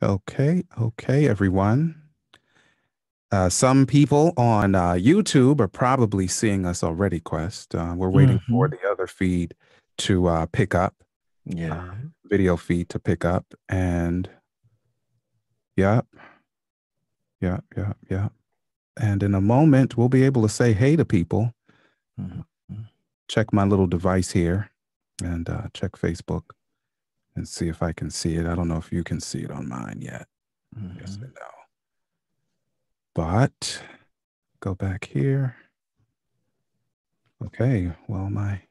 Okay, everyone. Some people on YouTube are probably seeing us already, Quest. We're waiting for Hmm. the other feed to pick up, uh, Yeah. video feed to pick up. And yeah, yeah. And in a moment, we'll be able to say hey to people. Hmm. Check my little device here and check Facebook and see if I can see it. I don't know if you can see it on mine yet. Yes or Hmm. no. But go back here. Okay, well, my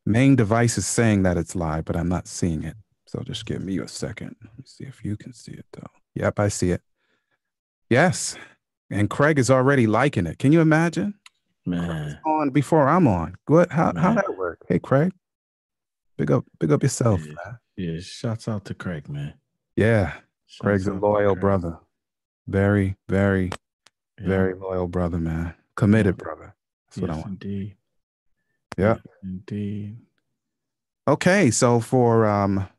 main device is saying that it's live, but I'm not seeing it. So just give me a second. Let me see if you can see it though. Yep, I see it. Yes. And Craig is already liking it. Can you imagine? Craig's Man, on before I'm on. What how man. that work? Hey Craig, big up yourself, Yeah. man. Yeah. Shouts out to Craig, man. Yeah. Craig's Shouts a out to loyal Craig. brother. Very, very, Yeah. very loyal brother, man. Yeah. Committed brother. That's what I Yes, want. indeed. Yeah. Yes, indeed. Okay, so for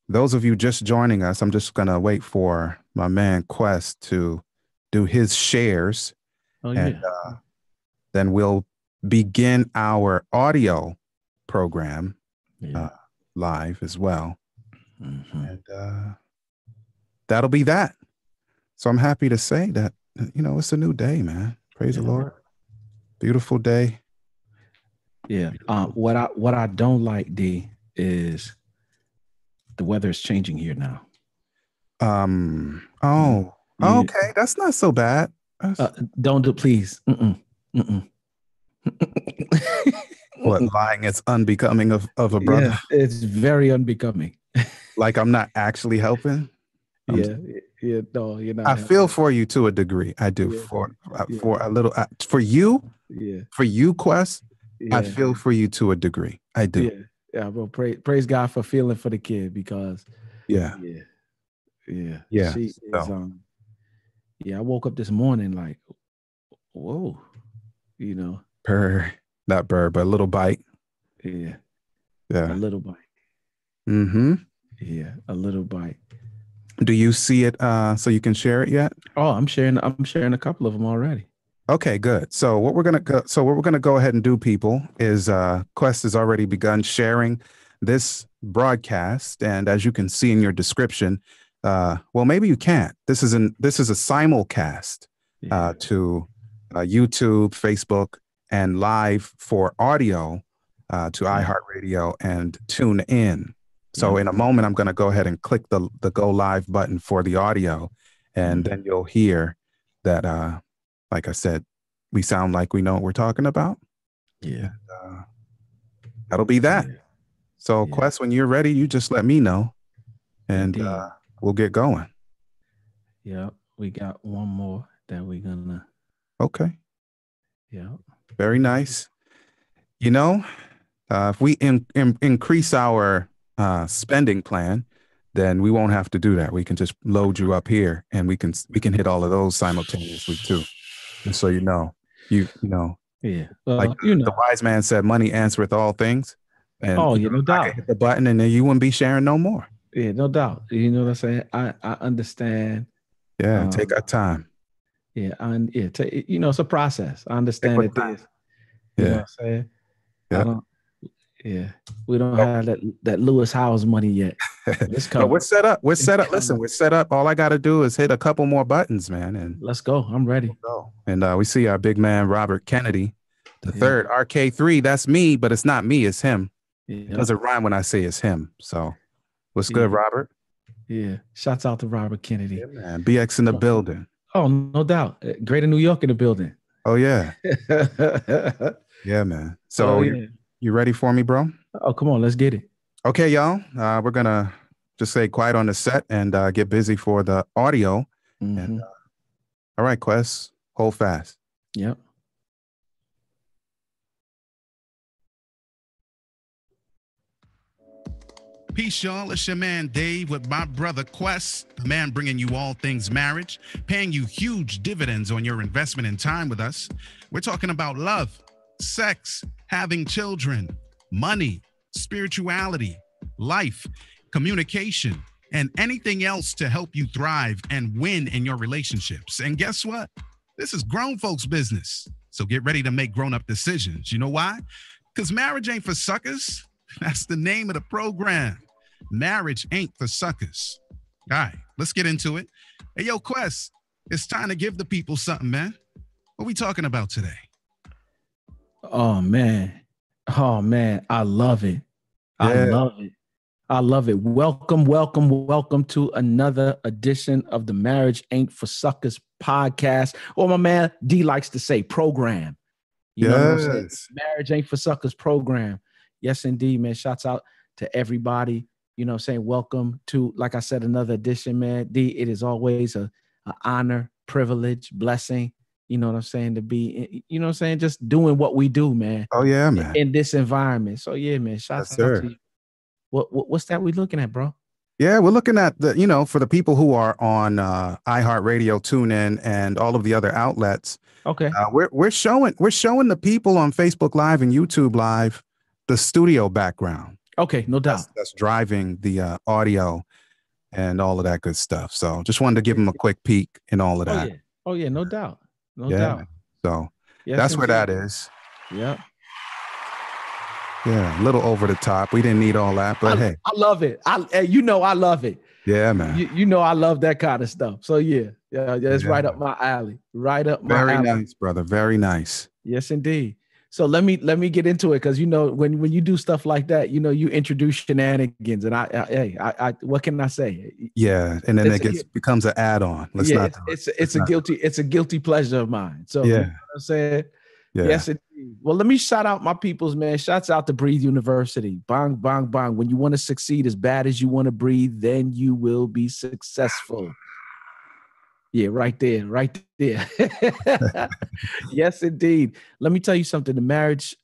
those of you just joining us, I'm just gonna wait for my man Quest to do his shares, Oh and yeah. then we'll begin our audio program Yeah. uh, live as well, Hmm. and that'll be that. So I'm happy to say that it's a new day, man. Praise the Yeah. Lord. Beautiful day. Yeah. Beautiful. What I don't like, D, is the weather is changing here now. You, Oh. you Okay. That's not so bad. That's don't do please. Mm-mm. Mm-mm. what lying is unbecoming of a Yeah, brother. it's very unbecoming. Like I'm not actually helping. I'm Yeah, yeah, no, you're not I feel helping. for you to a degree. I do Yeah, yeah, for a little yeah, for you, Quest. I yeah, feel for you to a degree. I do. yeah, yeah. Well, praise God for feeling for the kid because Yeah. yeah, yeah, Yeah. she is So yeah. I woke up this morning like, whoa, you know, burr, not burr, but a little bite. yeah, a Yeah. little bite, Mm-hmm. yeah, a little bite. Do you see it so you can share it yet? Oh, I'm sharing a couple of them already. Okay, good. So what we're gonna go ahead and do, people, is Quest has already begun sharing this broadcast, and as you can see in your description, well, maybe you can't. This is a simulcast Yeah, to YouTube, Facebook, and live for audio to yeah, iHeartRadio and Tune In. So yeah. in a moment, I'm going to go ahead and click the go live button for the audio, and Mm. then you'll hear that. Like I said, we sound like we know what we're talking about. Yeah, And, that'll be that. yeah, So, yeah. Quest, when you're ready, you just let me know and Indeed. we'll get going. Yeah, we got one more that we're gonna. Okay. Yeah. Very nice. You know, if we increase our spending plan, then we won't have to do that. We can just load you up here and we can hit all of those simultaneously too. Just so you know, you know, Yeah. like the wise man said, money answereth all things. And Oh, yeah, no I could doubt. hit the button and then you wouldn't be sharing no more. Yeah, no doubt. You know what I'm saying? I understand. Yeah, take Um, our time. yeah, and yeah, it's a process. I Take understand what that time. there's, you know Yeah, what I'm saying? I yeah. don't. Yeah, we don't So, have that Lewis Howes money yet, but it's but we're coming. set up. We're It's set up. Listen, coming. we're set up. All I got to do is hit a couple more buttons, man, and Let's go. I'm ready. we'll go. And we see our big man Robert Kennedy, the Yeah. third RK3. That's me, but it's not me. It's him. It Yeah. doesn't rhyme when I say it's him. So, what's Yeah. good, Robert? Yeah. Shouts out to Robert Yeah, Kennedy. man. BX in the building. Oh, no doubt. Greater New York in the building. Oh yeah, yeah, man. Oh So yeah. you ready for me, bro? Oh, come on, let's get it. Okay, y'all. We're gonna just say quiet on the set and get busy for the audio. And Hmm. all right, Quest, hold fast. Yep. Peace, y'all. It's your man Dave with my brother Quest, the man bringing you all things marriage, paying you huge dividends on your investment in time with us. We're talking about love, sex, having children, money, spirituality, life, communication, and anything else to help you thrive and win in your relationships. And guess what? This is grown folks' business. So get ready to make grown-up decisions. You know why? Because marriage ain't for suckers. That's the name of the program. Marriage ain't for suckers. All right, let's get into it. Hey, yo, Quest, it's time to give the people something, man. What we talking about today? Oh man. I love it. I Yeah. love it. I love it. Welcome to another edition of the Marriage Ain't for Suckers podcast. Or my man D likes to say program. You know what I'm saying? Marriage Ain't for Suckers program. Yes, indeed, man. Shouts out to everybody. You know what I'm saying? Welcome to, like I said, another edition, man. D, it is always an honor, privilege, blessing. You know what I'm saying? To be, you know what I'm saying? Just doing what we do, man. Oh, yeah, man. In this environment. So, yeah, man. Shouts out to you. What's that we looking at, bro? Yeah, we're looking at for the people who are on iHeartRadio, TuneIn, and all of the other outlets. Okay. We're showing the people on Facebook Live and YouTube Live the studio background. Okay, no doubt. That's driving the audio and all of that good stuff. So just wanted to give them a quick peek in all of that. Oh yeah, no doubt. No doubt. So that's where that is. Yep. Yeah, a little over the top. We didn't need all that, but hey. I love it. I love it. Yeah, man. You know I love that kind of stuff. So yeah, it's right up my alley. Right up my alley. Very nice, brother. Very nice. Yes, indeed. So let me get into it, because when you do stuff like that, you introduce shenanigans, and I what can I say? Yeah, and then becomes an add-on. It's a guilty pleasure of mine. So yeah, you know what I'm saying. Yeah. Yes, indeed. Well, let me shout out my peoples, man. Shouts out to Breathe University. Bang, bang, bang. When you want to succeed as bad as you want to breathe, then you will be successful. Yeah, right there. Yes, indeed. Let me tell you something. The marriage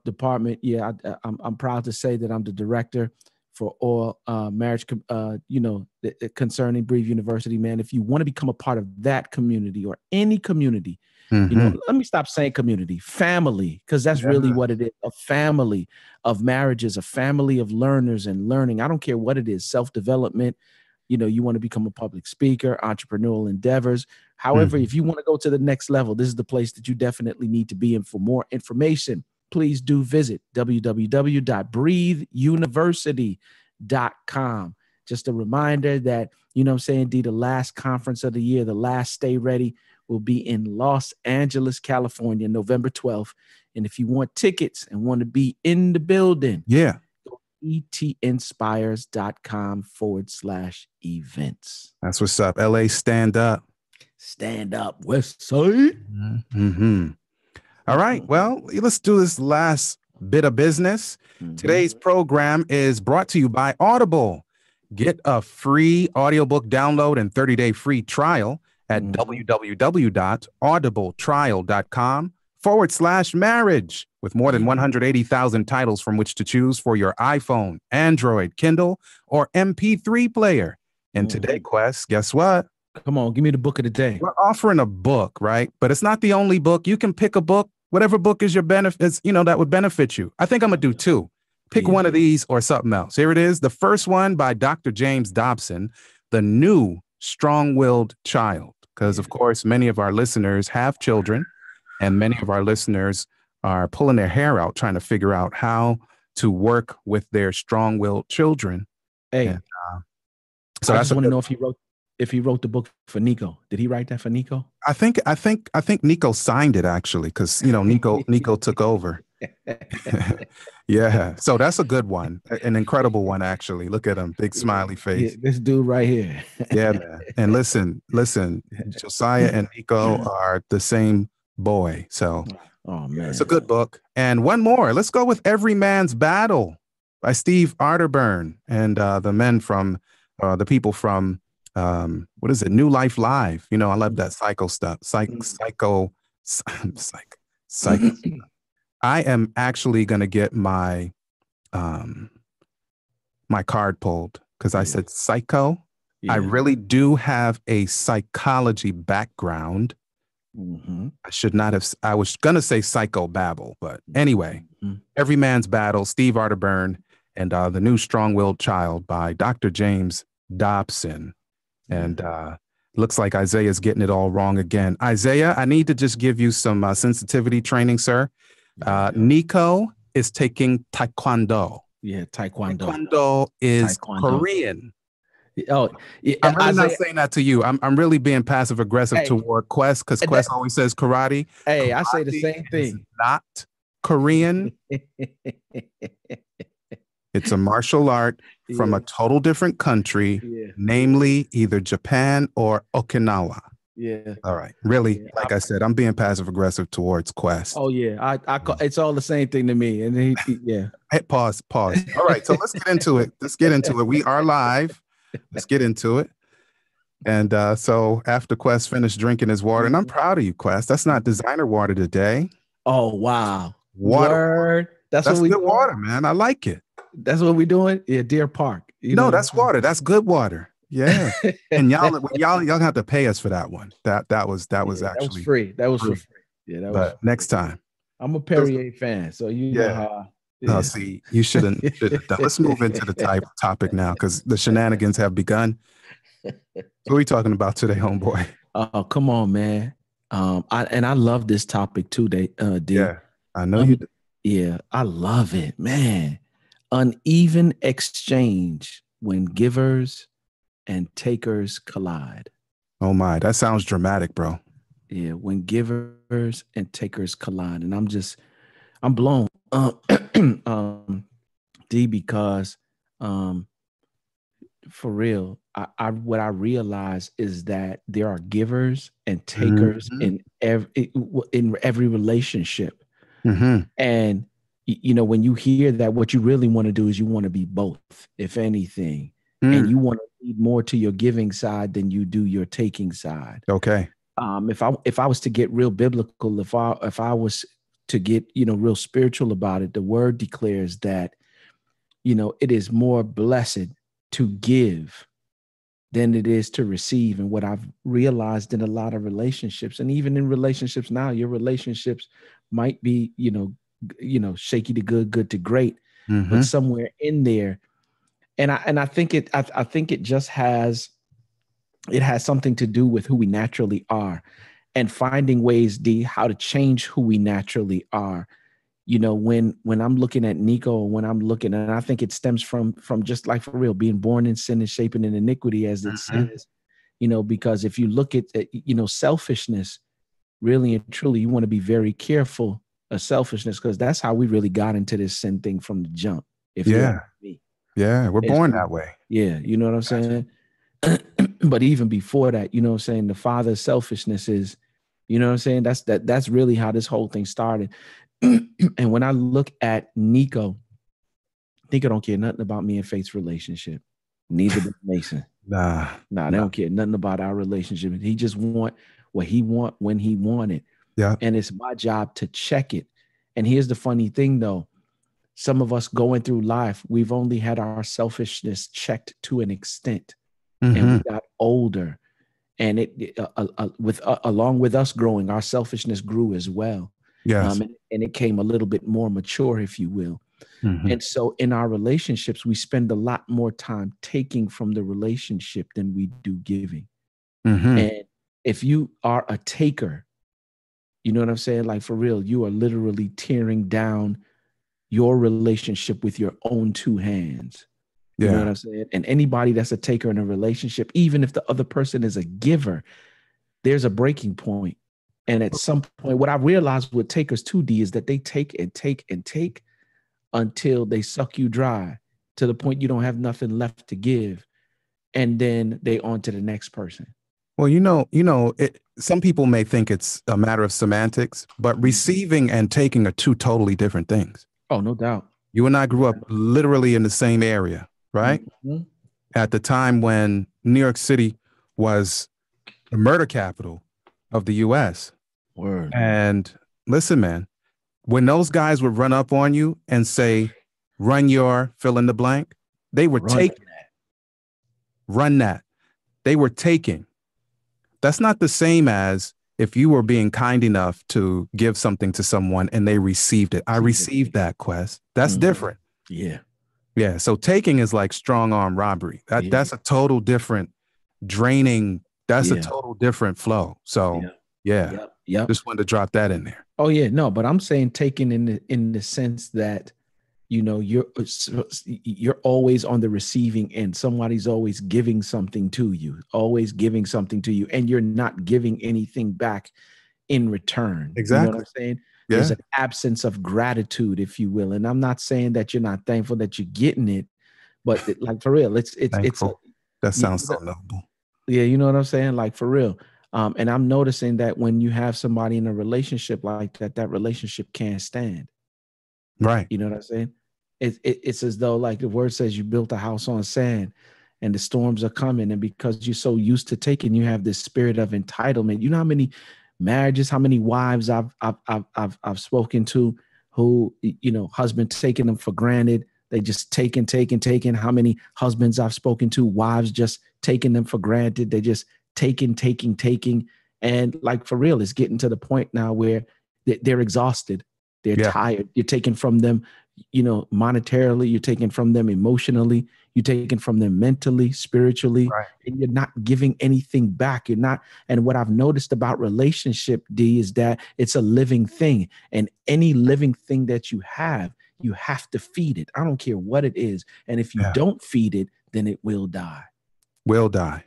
department. Yeah, I'm proud to say that I'm the director for all marriage, concerning Breathe University, man. If you want to become a part of that community or any community, let me stop saying community, family, because that's really what it is. A family of marriages, a family of learners and learning. I don't care what it is, self-development. You want to become a public speaker, entrepreneurial endeavors. However, if you want to go to the next level, this is the place that you definitely need to be in. For more information, please do visit www.breatheuniversity.com. Just a reminder that, the last conference of the year, the last Stay Ready, will be in Los Angeles, California, November 12th. And if you want tickets and want to be in the building, etinspires.com/events. That's what's up. LA, stand up. Stand up, West Side. All right. Well, let's do this last bit of business. Today's program is brought to you by Audible. Get a free audiobook download and 30-day free trial at www.audibletrial.com/marriage, with more than 180,000 titles from which to choose for your iPhone, Android, Kindle, or MP3 player. And today, Quest, guess what? Come on, give me the book of the day. We're offering a book, right? But it's not the only book. You can pick a book, whatever book is your benefits, that would benefit you. I think I'm going to do two. Pick one of these or something else. Here it is. The first one by Dr. James Dobson, The New Strong-Willed Child. Because, of course, many of our listeners have children, and many of our listeners are pulling their hair out trying to figure out how to work with their strong-willed children. Hey, and, so I just want to know if he wrote the book for Nico. Did he write that for Nico? I think Nico signed it, actually, because Nico took over. Yeah, so that's a good one, an incredible one, actually. Look at him, big smiley face. Yeah, this dude right here. Yeah, man. And listen, Josiah and Nico are the same boy. So, man, it's a good book. And one more. Let's go with Every Man's Battle by Steve Arterburn and the men from the people from what is it? New Life Live. I love that psycho stuff. Psycho. I am actually going to get my my card pulled because I said psycho. Yeah. I really do have a psychology background. I should not have. I was going to say psycho babble, but anyway, Every Man's Battle, Steve Arterburn and The New Strong-Willed Child by Dr. James Dobson. And looks like Isaiah's getting it all wrong again. Isaiah, I need to just give you some sensitivity training, sir. Nico is taking Taekwondo. Yeah, Taekwondo. Taekwondo is Taekwondo. Korean. Oh, yeah, I'm really Isaiah, not saying that to you. I'm really being passive aggressive toward Quest because Quest always says karate. Hey, karate I say the same thing. Not Korean. It's a martial art from a total different country, namely either Japan or Okinawa. Yeah. All right. Really, like I said, I'm being passive aggressive towards Quest. Oh yeah, it's all the same thing to me. And Hey, pause. All right. So let's get into it. We are live. Let's get into it. And so after Quest finished drinking his water, and I'm proud of you, Quest. That's not designer water today. Oh wow. Water. That's good water, man. I like it. That's what we're doing. Yeah, Deer Park. No, that's water. That's good water. Yeah. And y'all have to pay us for that one. That was actually that was free. That was free. Yeah, that was free. Next time. I'm a Perrier fan, so you know how. Yeah. No, see, you shouldn't have done. Let's move into the topic now because the shenanigans have begun. What are we talking about today, homeboy? Oh, come on, man. I love this topic too, D. Yeah, I know you do. Yeah, I love it, man. Uneven exchange when givers and takers collide. Oh my, that sounds dramatic, bro. Yeah, when givers and takers collide. And I'm blown. D, because for real, what I realize is that there are givers and takers in every relationship. And when you hear that, what you really want to do is you want to be both, if anything, and you want to lead more to your giving side than you do your taking side. Okay. If I was to get real biblical, if I was to get real spiritual about it, the word declares that it is more blessed to give than it is to receive. And what I've realized in a lot of relationships, and even in relationships now, your relationships might be shaky to good, good to great, but somewhere in there, and I think it just has something to do with who we naturally are, and finding ways, D, how to change who we naturally are. When I'm looking at Nico, and I think it stems from just like, for real, being born in sin and shaping in iniquity, as it says, because if you look at, selfishness, really and truly, you want to be very careful of selfishness, because that's how we really got into this sin thing from the jump. Yeah, we're born that way. Yeah, you know what I'm saying? But even before that, the father's selfishness is, that's really how this whole thing started. And when I look at Nico don't care nothing about me and Faith's relationship. Neither does Mason. Nah, they don't care nothing about our relationship. He just want what he want when he want it. Yeah. And it's my job to check it. And here's the funny thing, though. Some of us going through life, we've only had our selfishness checked to an extent. And we got older. And along with us growing, our selfishness grew as well. Yes. And it came a little bit more mature, if you will. And so in our relationships, we spend a lot more time taking from the relationship than we do giving. And if you are a taker, you know what I'm saying? Like, for real, you are literally tearing down your relationship with your own two hands. You know what I'm saying? And anybody that's a taker in a relationship, even if the other person is a giver, there's a breaking point. And at some point, what I realized with takers 2D is that they take and take and take until they suck you dry, to the point you don't have nothing left to give. And then they on to the next person. Well, some people may think it's a matter of semantics, but receiving and taking are two totally different things. Oh, no doubt. You and I grew up literally in the same area, right? At the time when New York City was the murder capital of the U.S. Word. And listen, man, when those guys would run up on you and say, run your fill in the blank, they were taking that. Run that. They were taking. That's not the same as if you were being kind enough to give something to someone and they received it. I received that, Quest. That's different. Yeah. Yeah. So taking is like strong arm robbery. Yeah, That's a total different draining. That's a yeah, total different flow. So yeah, yeah, yep, yep. just wanted to drop that in there. Oh yeah, no, but I'm saying taken in the sense that you're always on the receiving end. Somebody's always giving something to you, always giving something to you, and you're not giving anything back in return. You know what Exactly. I'm saying? There's Yeah. an absence of gratitude, if you will. And I'm not saying that you're not thankful that you're getting it, but like for real, it's a Thankful. That you, sounds so noble. yeah, you know what I'm saying? Like for real. And I'm noticing that when you have somebody in a relationship like that, that relationship can't stand. Right. You know what I'm saying? It's as though, like the word says, you built a house on sand and the storms are coming. And because you're so used to taking, you have this spirit of entitlement. You know how many marriages, how many wives I've spoken to who, husband taking them for granted. They just taking. How many husbands I've spoken to, wives just taking them for granted. They just taking. And like for real, it's getting to the point now where they're exhausted. They're Yeah. tired. You're taking from them, monetarily, you're taking from them emotionally, you're taking from them mentally, spiritually, Right. and you're not giving anything back. You're not. And what I've noticed about relationship, D, is that it's a living thing. And any living thing that you have to feed it. I don't care what it is. And if you Yeah. don't feed it, then it will die. Will die.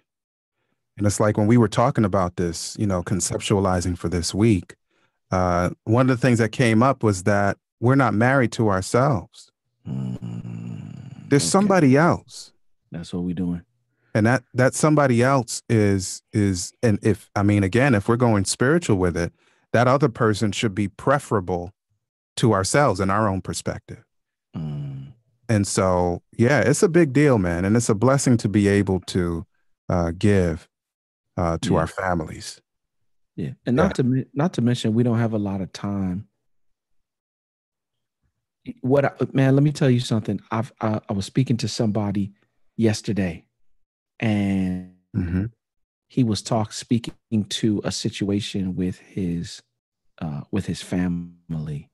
And it's like when we were talking about this, conceptualizing for this week, one of the things that came up was that we're not married to ourselves. There's Okay. somebody else. That's what we're doing. And that somebody else and if I mean again, if we're going spiritual with it, that other person should be preferable to ourselves in our own perspective. Mm, And so, yeah, it's a big deal, man. And it's a blessing to be able to give to yeah. our families. Yeah. And Yeah. not to mention we don't have a lot of time. Man, let me tell you something. I was speaking to somebody yesterday, and Hmm. he was speaking to a situation with his family.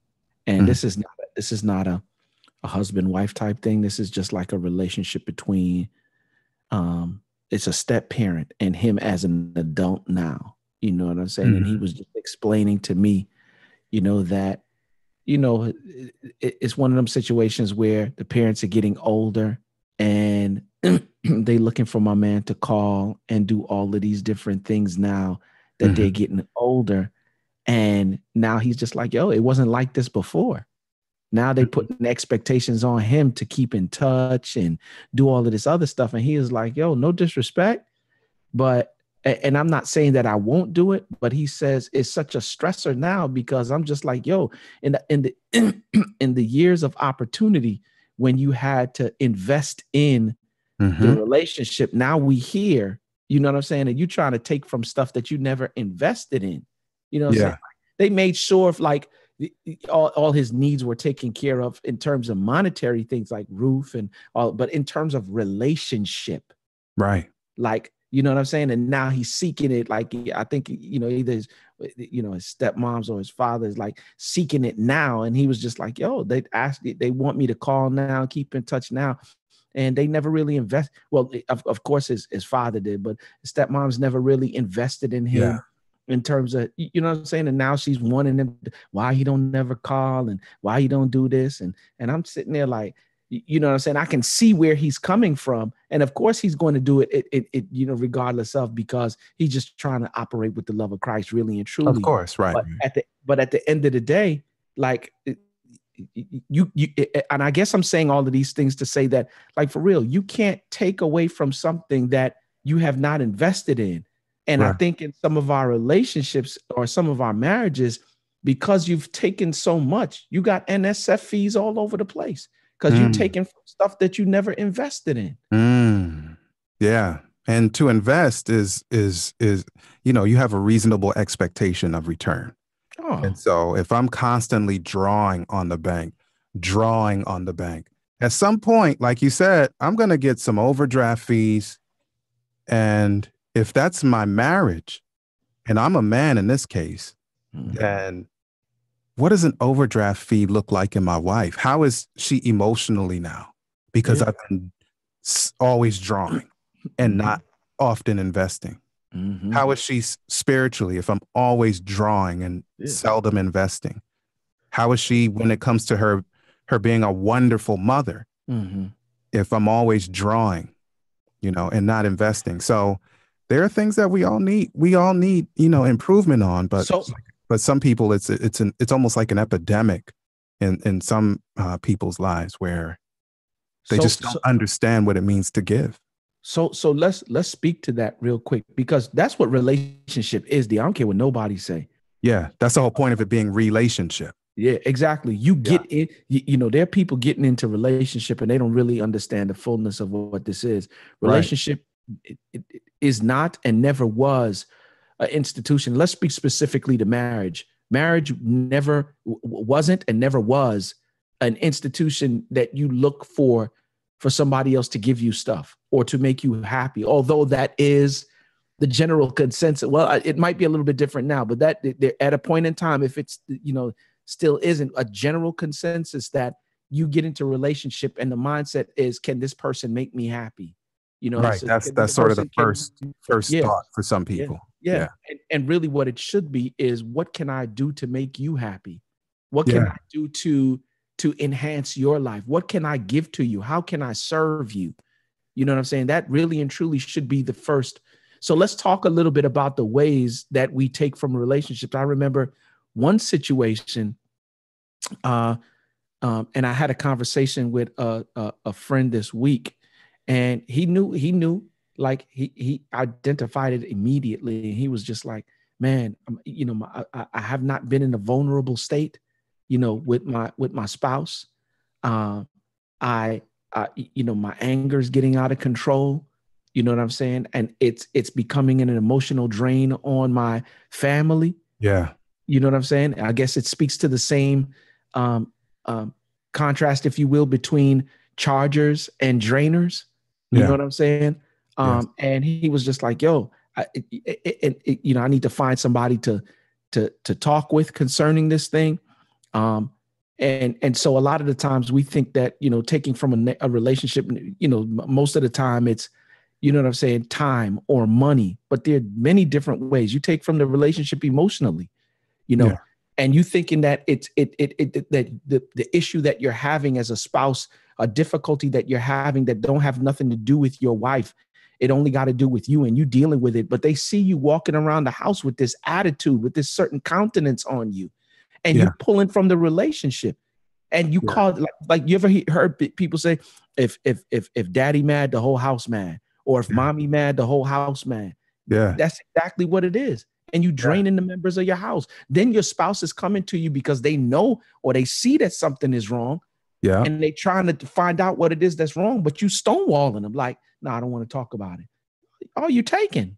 And Hmm. this is not a husband wife type thing. This is just like a relationship between it's a step parent and him as an adult now. You know what I'm saying? And he Hmm. was just explaining to me, that it's one of them situations where the parents are getting older and they looking for my man to call and do all of these different things now that they're Hmm. getting older. And now he's just like, yo, it wasn't like this before. Now they putting expectations on him to keep in touch and do all of this other stuff. And he is like, yo, no disrespect, but and I'm not saying that I won't do it, but he says it's such a stressor now because I'm just like, yo, in the in the years of opportunity when you had to invest in the Hmm. relationship, now we here, you know what I'm saying? And you trying to take from stuff that you never invested in. You know what I'm saying? Yeah. They made sure if like all his needs were taken care of in terms of monetary things like roof and all, but in terms of relationship, Right. like, you know what I'm saying? And now he's seeking it. Like, I think, either his stepmoms or his father is like seeking it now. And he was just like, yo, they want me to call now, keep in touch now. And they never really invest. Well, of course his father did, but his stepmom's never really invested in Yeah. him in terms of, you know what I'm saying? And now she's wanting him, why he don't never call and why he don't do this. And I'm sitting there like, you know what I'm saying? I can see where he's coming from. And of course he's going to do regardless of, because he's just trying to operate with the love of Christ really and Of truly. course. Right. But at the end of the day, like and I guess I'm saying all of these things to say that, like, for real, you can't take away from something that you have not invested in. And I Right. think in some of our relationships or some of our marriages, because you've taken so much, you got NSF fees all over the place because you've Mm. taken stuff that you never invested in. Mm. Yeah. And to invest is you have a reasonable expectation of return. And Oh, so if I'm constantly drawing on the bank, at some point, like you said, I'm going to get some overdraft fees. And if that's my marriage, and I'm a man in this case, mm, then what does an overdraft fee look like in my wife? How is she emotionally now? because Yeah. I've been always drawing and Mm-hmm. not often investing? Mm-hmm. How is she spiritually if I'm always drawing and Yeah. seldom investing? How is she when it comes to her being a wonderful mother Mm-hmm. if I'm always drawing, and not investing? So there are things that we all need, improvement on, So but some people it's almost like an epidemic in some people's lives where they so just don't so understand what it means to give. so let's speak to that real quick because that's what relationship is. I don't care what nobody say. Yeah, that's the whole point of it being relationship. Yeah, exactly. You Yeah. get in, there are people getting into relationship and they don't really understand the fullness of what this is. Right. Relationship it is not and never was an institution. Let's speak specifically to marriage. Marriage never wasn't and never was an institution that you look for somebody else to give you stuff or to make you happy. Although that is the general consensus. Well, it might be a little bit different now, but that at a point in time, if it's still isn't a general consensus that you get into a relationship and the mindset is, can this person make me happy? Right. So That's can this that's sort of the person can first yeah thought for some yeah people. yeah Yeah. and really what it should be is, what can I do to make you happy? What can Yeah. I do to enhance your life? What can I give to you? How can I serve you? You know what I'm saying? That really and truly should be the first. So let's talk a little bit about the ways that we take from relationships. I remember one situation, uh, and I had a conversation with a friend this week, and he knew, like he identified it immediately. He was just like, "Man, I have not been in a vulnerable state, with my spouse. Uh, I, my anger is getting out of control. You know what I'm saying? And it's becoming an emotional drain on my family. Yeah. You know what I'm saying? I guess it speaks to the same um, um, contrast, if you will, between chargers and drainers. You know Yeah. what I'm saying? Yes. And he was just like, "Yo, I need to find somebody to talk with concerning this thing." Um, and so a lot of the times we think that taking from a relationship, most of the time it's, what I'm saying, time or money, but there are many different ways you take from the relationship emotionally, you know, Yeah. and you thinking that that the issue that you're having as a spouse, a difficulty that you're having that don't have nothing to do with your wife, it only got to do with you and you dealing with it. But they see you walking around the house with this attitude, with this certain countenance on you, and you Yeah. pulling from the relationship. And you Yeah. call it, like you ever heard people say, if daddy mad, the whole house mad, or if Yeah. mommy mad, the whole house mad. Yeah. That's exactly what it is. And you Yeah. draining the members of your house. Then your spouse is coming to you because they know or they see that something is wrong, Yeah. and they trying to find out what it is that's wrong, but you stonewalling them like, no, I don't want to talk about it. Oh, you're taking.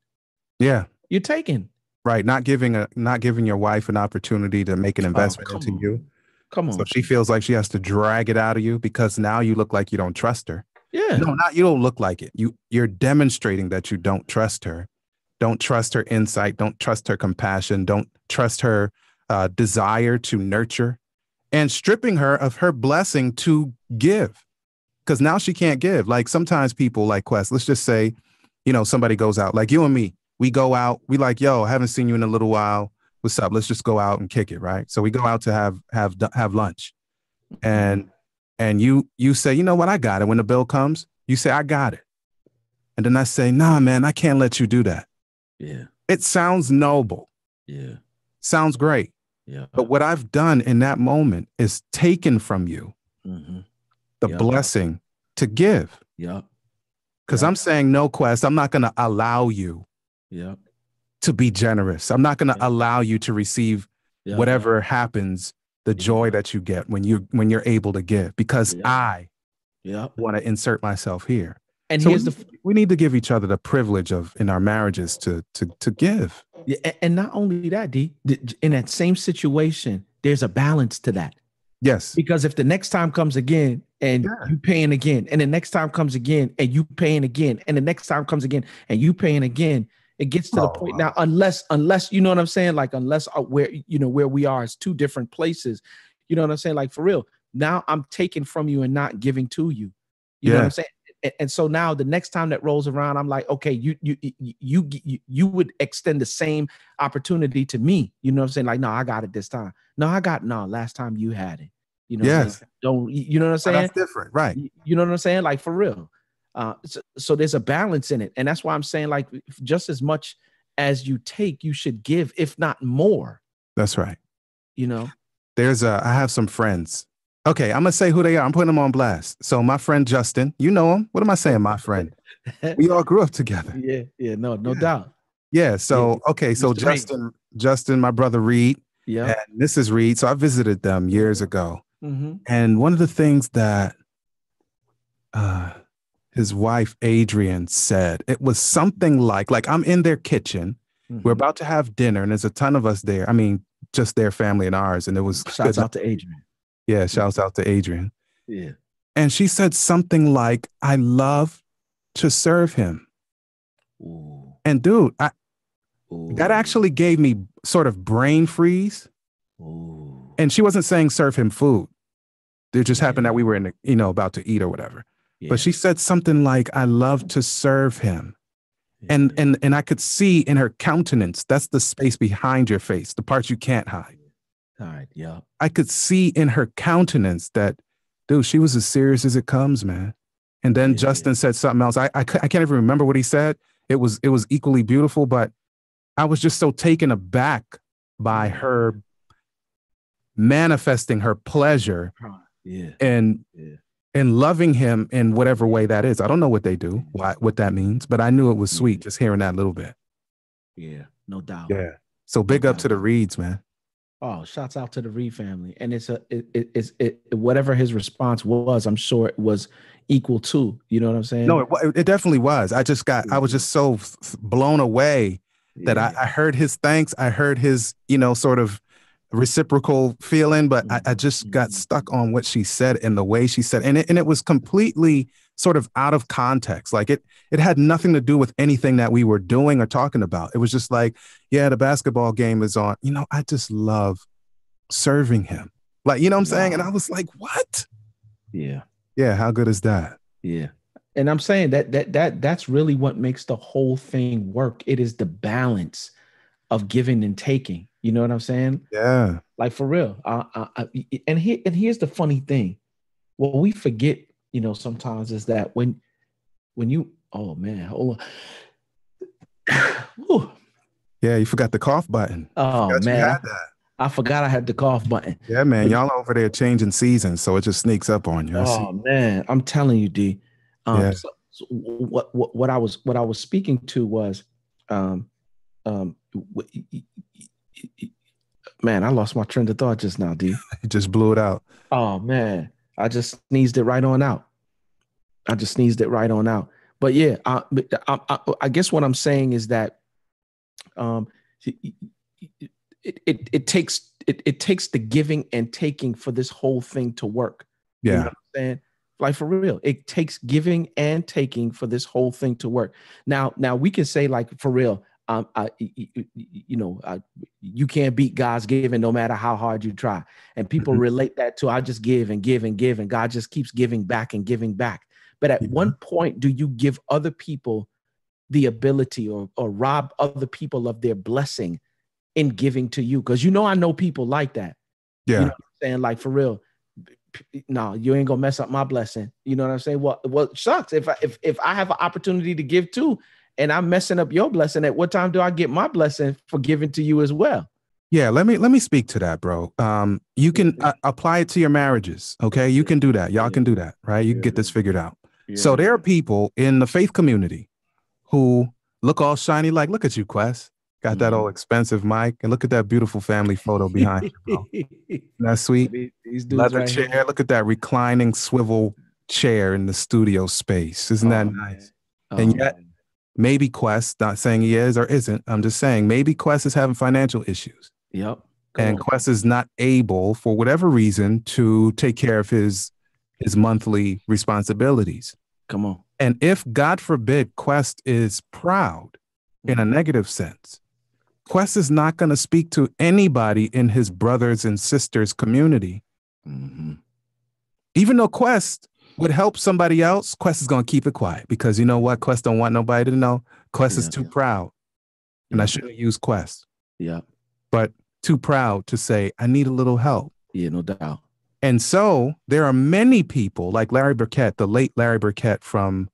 Yeah. You're taking. Right. Not giving your wife an opportunity to make an Oh, investment come into on. you. Come So on. she feels like she has to drag it out of you because now you look like you don't trust her. Yeah. No, not you don't look like it. You're demonstrating that you don't trust her. Don't trust her insight. Don't trust her compassion. Don't trust her desire to nurture, and stripping her of her blessing to give. Because now she can't give. Like sometimes people like Quest, let's just say, somebody goes out, like you and me, we go out, we like, yo, I haven't seen you in a little while. What's up? Let's just go out and kick it, right? So we go out to have lunch. Mhm. And you say, you know what, I got it. When the bill comes, you say, I got it. And then I say, nah, man, I can't let you do that. Yeah. It sounds noble, Yeah. sounds great. Yeah. But what I've done in that moment is taken from you Mm-hmm. the Yep. blessing to give. Yep. Because Yep. I'm saying, no, Quest, I'm not going to allow you Yep. to be generous. I'm not going to Yep. allow you to receive Yep. whatever happens, the Yeah. joy that you get when you're able to give, because Yep. I Yep. want to insert myself here. And So here's we need to give each other the privilege of in our marriages to give. yeah, and not only that, in that same situation, there's a balance to that. Yes. Because if the next time comes again and Yeah. you paying again, and the next time comes again and you paying again, and the next time comes again and you paying again, it gets to the Oh, point now, unless you know what I'm saying, like unless where we are is two different places, you know what I'm saying, like for real. Now I'm taking from you and not giving to you. You know what Yeah. I'm saying? And so now the next time that rolls around, I'm like, okay, you would extend the same opportunity to me. You know what I'm saying? Like, no, I got it this time. No, last time you had it. You know what I'm saying? Yes. Don't you know what I'm Well, saying? that's different. Right. You know what I'm saying? Like for real. So there's a balance in it. And that's why I'm saying, like, just as much as you take, you should give, if not more, That's right. you know? I have some friends. Okay, I'm gonna say who they are. I'm putting them on blast. So my friend Justin, you know him. What am I saying, my friend? We all grew up together. Yeah, no Yeah. doubt. Yeah. Yeah. So okay, so Mr. Reed. Justin, my brother Reed, and Yep. Mrs. Reed. So I visited them years ago. Mm-hmm. And one of the things that uh his wife Adrian said, it was something like I'm in their kitchen. We're Mm-hmm. about to have dinner, and there's a ton of us there. I mean, just their family and ours, and it was Shouts good. out to Adrian. Yeah, shouts out to Adrian. Yeah. And she said something like, I love to serve him. Ooh. And dude, that Ooh. actually gave me sort of brain freeze. Ooh. And she wasn't saying serve him food. It just Yeah. happened that we were in the, about to eat or whatever. Yeah. But she said something like, I love to serve him. Yeah. And I could see in her countenance, that's the space behind your face, the parts you can't hide. All right. Yeah. I could see in her countenance that, dude, she was as serious as it comes, man. And then Yeah. Justin said something else. I can't even remember what he said. It was equally beautiful, but I was just so taken aback by her manifesting her pleasure Yeah. and Yeah. and loving him in whatever way that is. I don't know what they do, what that means, but I knew it was sweet just hearing that a little bit. Yeah. No doubt. Yeah. So big up to the Reeds, man. Oh, shouts out to the Reed family. And it's whatever his response was, I'm sure it was equal to, you know what I'm saying? No, it definitely was. I was just so blown away that I heard his thanks. I heard his, sort of reciprocal feeling, but I just got stuck on what she said and the way she said, and it was completely sort of out of context. Like it had nothing to do with anything that we were doing or talking about. It was just like, yeah, the basketball game is on. I just love serving him. Like, you know what I'm saying? And I was like, what? Yeah. Yeah. How good is that? Yeah. And I'm saying that's really what makes the whole thing work. It is the balance of giving and taking. You know what I'm saying? Yeah. Like for real. And here's the funny thing. What we forget, sometimes is that when you, oh man, hold on. Yeah, you forgot the cough button. Oh man, you had that. I forgot I had the cough button. Yeah, man, y'all over there changing seasons, so it just sneaks up on you. Oh man, I'm telling you, D. Yeah. So what I was speaking to was, um, man, I lost my train of thought just now, D. You just blew it out. Oh man, I just sneezed it right on out. But yeah, I guess what I'm saying is that, it takes the giving and taking for this whole thing to work. Yeah. You know what I'm saying? Like for real, it takes giving and taking for this whole thing to work. Now we can say, like, for real, you can't beat God's giving no matter how hard you try. And people relate that to, I just give and give and give, and God just keeps giving back and giving back. But at one point, do you give other people the ability or rob other people of their blessing in giving to you? Because I know people like that. Yeah. You know what I'm saying? Like for real. No, you ain't gonna mess up my blessing. You know what I'm saying? Well, it sucks if I have an opportunity to give too, and I'm messing up your blessing. At what time do I get my blessing for giving to you as well? Yeah, let me speak to that, bro. You can apply it to your marriages. Okay, you can do that. Y'all can do that, right? You can get this figured out. So there are people in the faith community who look all shiny, like, look at you, Quest. Got that old expensive mic, and look at that beautiful family photo behind you, bro. Isn't that sweet? These dudes Leather right chair. here. Look at that reclining swivel chair in the studio space. Isn't that nice? And yet, maybe Quest, not saying he is or isn't, I'm just saying maybe Quest is having financial issues. Yep. And Quest is not able, for whatever reason, to take care of his monthly responsibilities. Come on. And if, God forbid, Quest is proud in a negative sense, Quest is not going to speak to anybody in his brothers and sisters community. Even though Quest would help somebody else, Quest is gonna keep it quiet because you know what? Quest don't want nobody to know. Quest is Yeah. too proud, and I Yeah. shouldn't use Quest, Yeah. but too proud to say I need a little help. Yeah. No doubt. And so there are many people like Larry Burkett, the late Larry Burkett from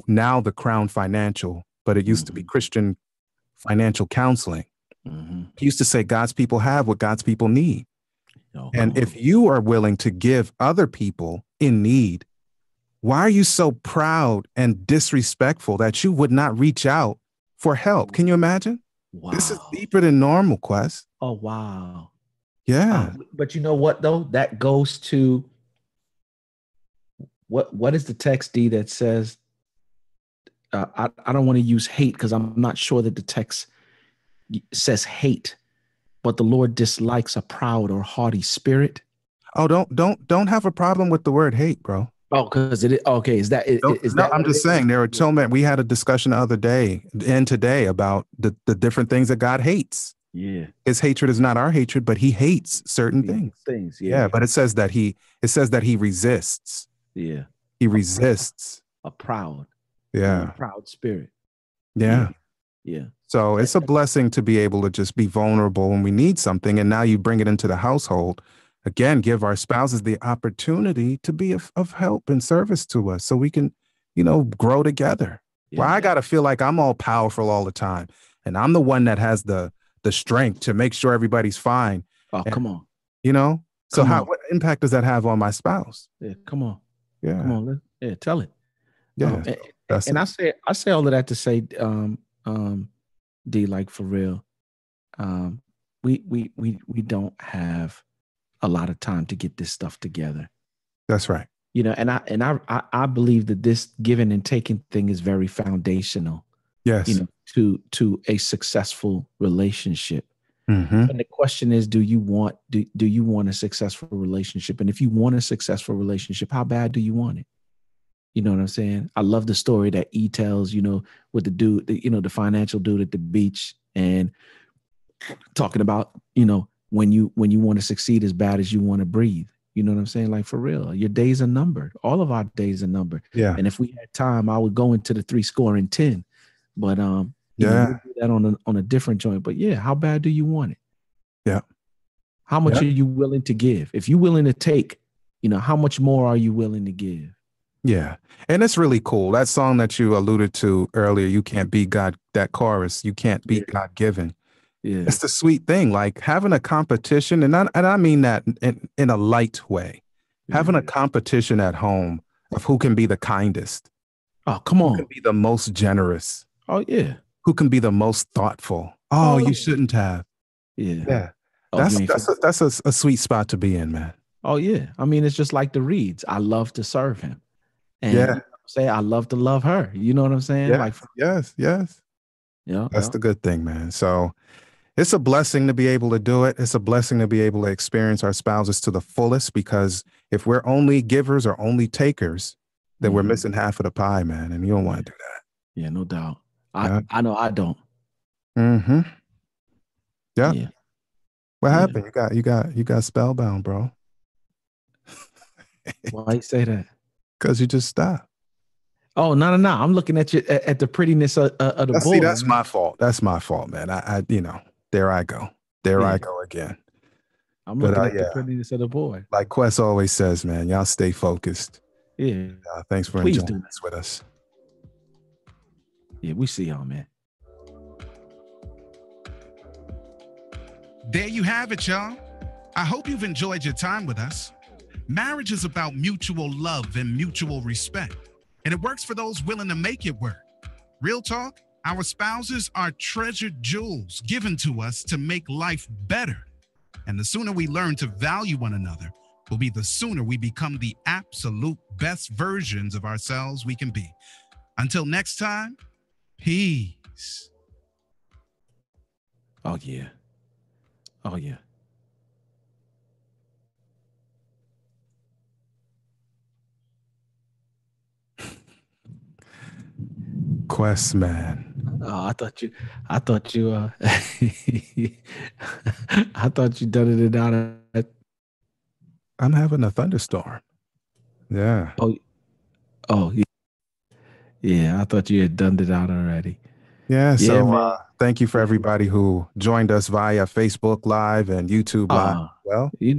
now the Crown Financial, but it used to be Mm-hmm. Christian Financial Counseling. Mm-hmm. He used to say God's people have what God's people need. Oh, come And on. if you are willing to give other people in need, why are you so proud and disrespectful that you would not reach out for help? Can you imagine? This is Wow. deeper than normal, Quest. Oh, wow. Yeah. But you know what though? That goes to what is the text D that says I don't want to use hate because I'm not sure that the text says hate, but the Lord dislikes a proud or haughty spirit. Oh, don't have a problem with the word hate, bro. Oh, because it is okay. Is No, that I'm what it just is? saying there are so many. We had a discussion the other day and today about the different things that God hates. Yeah. His hatred is not our hatred, but he hates certain Yeah. things. Things. Yeah, Yeah. but it says that he resists. Yeah. He A, resists. a proud, Yeah. proud spirit. Yeah. Yeah. Yeah. So it's a blessing to be able to just be vulnerable when we need something. And now you bring it into the household. Again, give our spouses the opportunity to be of help and service to us so we can, grow together. Well, Yeah. I got to feel like I'm all powerful all the time. And I'm the one that has the strength to make sure everybody's fine. Oh, And, come on. you know, so Come on. what impact does that have on my spouse? Yeah. Come on. Come Yeah. on. Yeah. Tell it. Yeah. And, So that's and it. I say all of that to say, D, like for real, we don't have a lot of time to get this stuff together. That's right. And I believe that this giving and taking thing is very foundational, Yes. to a successful relationship. Mm-hmm. And the question is, do you want a successful relationship? And if you want a successful relationship, how bad do you want it? You know what I'm saying? I love the story that E tells, with the dude, the financial dude at the beach and talking about, when you want to succeed as bad as you want to breathe. You know what I'm saying? Like for real, your days are numbered. All of our days are numbered. Yeah. And if we had time, I would go into the 3 score and 10. But Yeah. we'll do that on a different joint. But yeah, how bad do you want it? Yeah. How much Yeah. are you willing to give? If you're willing to take, how much more are you willing to give? Yeah. And it's really cool. That song that you alluded to earlier, You Can't Beat God, that chorus, You Can't Yeah. Beat God Given. Yeah. It's the sweet thing, like having a competition, and I mean that in a light way, having a Yeah. competition at home of who can be the kindest, Oh, come who can on. be the most generous, Oh, yeah. who can be the most thoughtful. Oh, Oh, you yeah. shouldn't have. Yeah. Yeah. Oh, you That's ain't that's finna. a, that's a sweet spot to be in, man. Oh, yeah. I mean, it's just like the Reeds. I love to serve him. And Yeah. say I love to love her. You know what I'm saying? Yes. Like, Yes. Yes. yeah, That's yeah. the good thing, man. So it's a blessing to be able to do it. It's a blessing to be able to experience our spouses to the fullest because if we're only givers or only takers, then we're Mhm. missing half of the pie, man. And you don't want to do Yeah, no doubt. that. I know I don't. Yeah. Mm-hmm. Yeah. Yeah, What yeah. happened? You got spellbound, bro. Why you say that? Because you just stopped. Oh, no, no, no. I'm looking at you at the prettiness of the See, boy, that's man. my fault. That's my fault, man. There I go. There I Yeah. go again. I'm But looking at the yeah, prettiness of the boy. like Quest always says, man, y'all stay focused. Yeah. Thanks for Please enjoying do. this with us. Yeah, we see y'all, man. There you have it, y'all. I hope you've enjoyed your time with us. Marriage is about mutual love and mutual respect, and it works for those willing to make it work. Real talk, our spouses are treasured jewels given to us to make life better. And the sooner we learn to value one another will be the sooner we become the absolute best versions of ourselves we can be. Until next time, peace. Oh, yeah. Oh, yeah. Quest, man. Oh, I thought you, I thought you done it out. I'm having a thunderstorm. Yeah. Oh, Oh, yeah. I thought you had done it out already. Yeah. Yeah, So man. thank you for Yeah. everybody who joined us via Facebook Live and YouTube Live. Well, You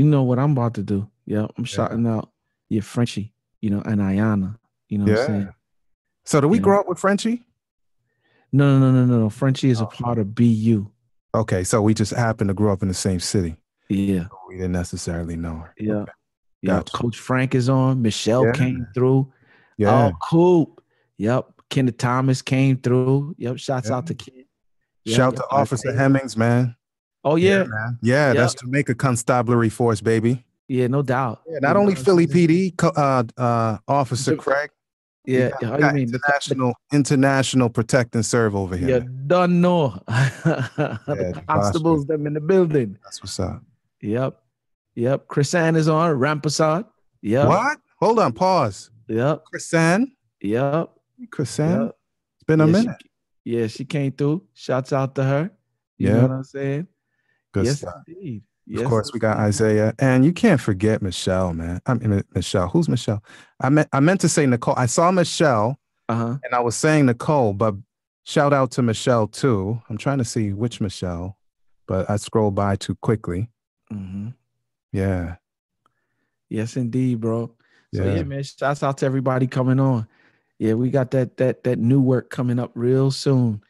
know what I'm about to do. Yeah, I'm yeah. shouting out your Frenchie, and Ayana. You know what I'm Yeah. saying? So do we You know, grow up with Frenchie? no. Frenchie is a part of BU. Okay. So we just happened to grow up in the same city. Yeah, We didn't necessarily know her. yeah, Okay. yeah. Gotcha. Coach Frank is on. Michelle Yeah. came through. Yeah. Oh, cool. Yep. Kenneth Thomas came through. Yep. Shouts Yeah. out to Ken. Shout Yep. to Officer Isaiah. Hemmings, man. Oh Yeah, yeah. man. Yeah, Yep. that's Jamaica Constabulary Force, baby. Yeah. No doubt. Yeah, You not know only what I'm Philly saying? PD, Officer Craig. We Yeah. got, How we you got mean? international protect and serve over here, You man. don't know the Yeah, constables Javashki. them in the building. That's what's up. Yep. Yep. Chrisanne is on. Rampasad. Yep. What? Hold on, pause. Yep. Chrisanne? Yep. Chrisanne? Yep. It's been a Yeah, minute. she came through. Shouts out to her. You know Yeah, what I'm saying? good Yes, stuff. indeed. Of Yes, course, we got indeed. Isaiah, and you can't forget Michelle, man. I mean, Michelle. Who's Michelle? I meant to say Nicole. I saw Michelle, Uh-huh. and I was saying Nicole, but shout out to Michelle too. I'm trying to see which Michelle, but I scrolled by too quickly. Mm-hmm. Yeah, Yes, indeed, bro. So yeah. yeah, man. Shouts out to everybody coming on. Yeah, we got that new work coming up real soon.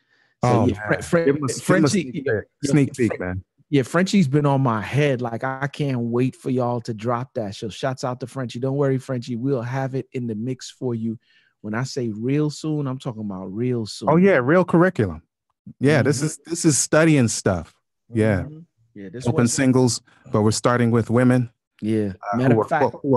So Oh yeah, man, give him a sneak peek. Sneak peek, man. Yeah, Frenchie's been on my head. Like I can't wait for y'all to drop that. So shouts out to Frenchie. Don't worry, Frenchie. We'll have it in the mix for you. When I say real soon, I'm talking about real Oh soon. yeah, real curriculum. Yeah, Mhm, this is studying stuff. Yeah, mhm. Yeah, this open one. singles, but we're starting with women Yeah. Matter who of are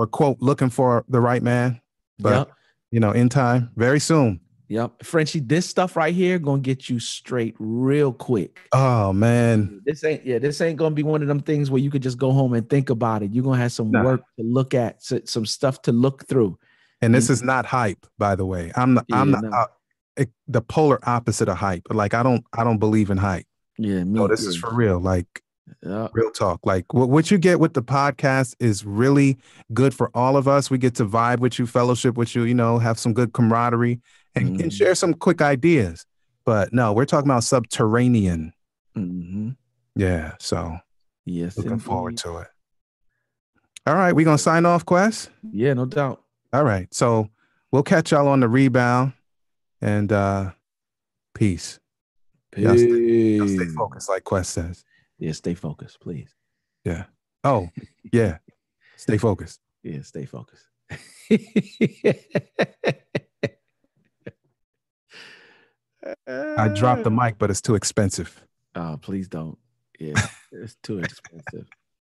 fact, quote looking for the right man. But yep. in time, very soon. Yep. Frenchie, this stuff right here gonna get you straight real quick. Oh man, This ain't gonna be one of them things where you could just go home and think about it. You're gonna have some nah. work to look at, some stuff to look through. And You this know, is not hype, by the way. I'm yeah, the no, the polar opposite of hype. Like I don't believe in hype. yeah, No, me, this is yeah, for real. Like yeah, real talk. Like what you get with the podcast is really good for all of us. We get to vibe with you, fellowship with you, have some good camaraderie and mhm, share some quick ideas. But no, we're talking about subterranean. mhm. Yeah. So Yes, looking forward indeed. to it. All right. We're going to sign off, Quest. Yeah, no doubt. All right. So we'll catch y'all on the rebound and peace. Y'all stay Peace. focused, like Quest says. Yeah, stay focused, please. Yeah. Oh, yeah. Stay focused. Yeah, stay focused. I dropped the mic, but it's too expensive. Please don't. Yeah, it's too expensive.